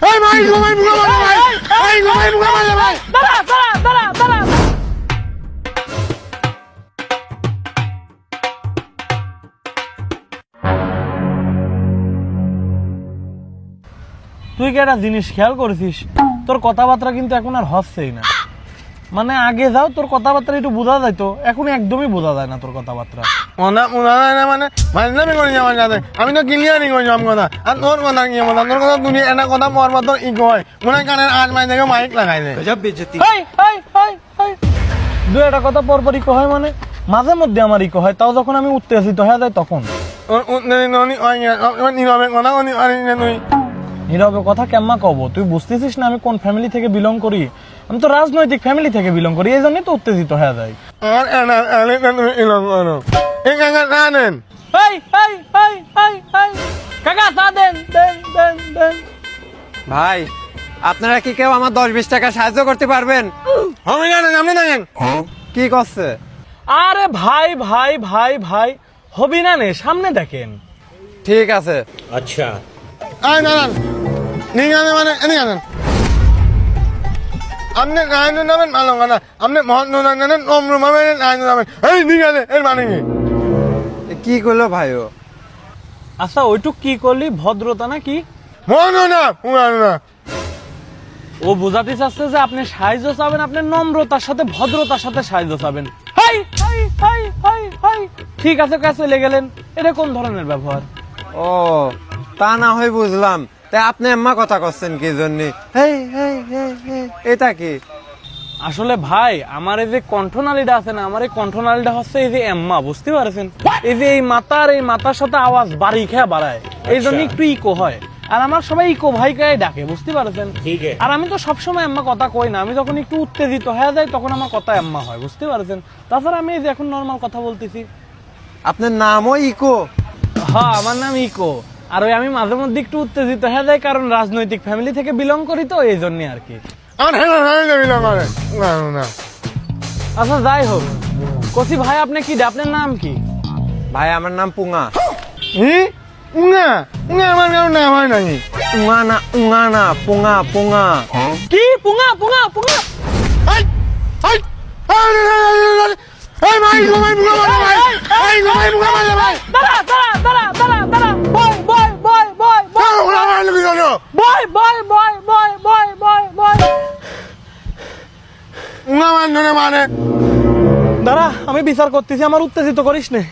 এই ভাই ঘুমাই মুখা মারে ভাই, এই ঘুমাই মুখা মারে ভাই। দাঁড়া দাঁড়া দাঁড়া দাঁড়া। তুই কি একটা জিনিস খেয়াল করেছিস, তোর কথাবার্তা কিন্তু এখন আর হচ্ছেই না। মানে আগে যাও তোর কথাবার্তা একটু বোঝা যাইতো, এখন একদমই বোঝা যায় না তোর কথাবার্তা। মানে ফাইজলামি করি আমার সাথে, আমি তো ক্লিয়ারই করলাম কথা। আর তোর কথা কি বললাম, তোর কথা তুমি এটা কথা পরবার তোর ই কয় মনে হয় কানের আজ মাই থেকে মাইক লাগাই দে। হাই হাই হাই হাই, দু একটা কথা পরপর ইকো হয়, মানে মাঝে মধ্যে আমার ইকো হয়, তাও যখন আমি উত্তেজিত হয়ে যায় তখন। নীরবে কথা বলি পারি না তুই। নীরবে কথা কেমন কব, তুই বুঝতেছিস না আমি কোন ফ্যামিলি থেকে বিলং করি? আমি তো রাজনৈতিক ফ্যামিলি থেকে বিলং করি, এই জন্যই তো উত্তেজিত হয়ে যায়। আর তুমি ইলম করো এই কাকা জানেন। High high high high high, কাকা চা দেন দেন দেন দেন। ভাই আপনারা কি কেউ আমার 10-20 টাকা সাহায্য করতে পারবেন? আমি জানেন আপনি জানেন। কি করছে? আরে ভাই ভাই ভাই ভাই, হবি না নে, সামনে দেখেন। ঠিক আছে। আয় জানান নি জানেন মানে এনে জানেন। আপনি গায়ন নামেন ভালো কথা, আপনি মহৎ জানেন নম্র ভাবে গায়ন নামেন। এই নি জানে এর মানে কি? কি করলো ভাইও? আচ্ছা ওইটুক কি করলি, ভদ্রতা নাকি? মন না পুরানো না। ও বোঝাতে চাচ্ছে যে আপনি সাহায্য চাবেন, আপনি নম্রতার সাথে ভদ্রতার সাথে সাহায্য চাবেন। High high high high high, ঠিক আছে কাছে চলে গেলেন, এটা কোন ধরনের ব্যবহার? ও তা না হয় বুঝলাম, তাই আপনি এম্মা কথা করছেন কি জন্য? হেই হেই হেই হেই, এটা কি? আসলে ভাই আমার এই যে কণ্ঠনালীটা আছে না, আমার এই কণ্ঠনালীটা হচ্ছে এই যে এম্মা, বুঝতে পারছেন? এই যে এই মাথার সাথে আওয়াজ বাড়ি খেয়া বাড়ায়, এই জন্য একটু ইকো হয়। আর আমার সবাই ইকো ভাইকায় ডাকে, বুঝতে পারছেন? আর আমি তো সবসময় আম্মা কথা কই না, আমি যখন একটু উত্তেজিত হয়ে যাই তখন আমার কথা আম্মা হয়, বুঝতে পারছেন? তাছাড়া আমি এই যে এখন নর্মাল কথা বলতেছি। আপনার নামও ইকো? হ্যাঁ আমার নাম ইকো। আর ওই আমি মাঝে মধ্যে একটু উত্তেজিত হয়ে যাই, কারণ রাজনৈতিক ফ্যামিলি থেকে বিলং করি তো, এই জন্য আর কি। আর হ্যাঁ হ্যাঁ দেবিল করে না না। আচ্ছা যাই হোক, কসি ভাই আপনি কি, আপনার নাম কি? ভাই আমার নাম পুঙা। ই উঙ্গা উঙ্গা আমার নাম হয় নাকি? উঙা না পুঙা পুঙা। কি পুঙা পুঙা পুঙা? এই এই এই ভাই ঘুমাই মুখা মারে ভাই, এই ঘুমাই মুখা মারে ভাই। দাঁড়া দাঁড়া দাঁড়া দাঁড়া দাঁড়া, বয় বয় বয় বয় বয় ওরা মারলো কি জানো? বয় বয় বয় বয় বয় বয় বয়। উঙ্গা মানে দাঁড়া আমি বিচার করতেছি, আমার উত্তেজিত করিস নে।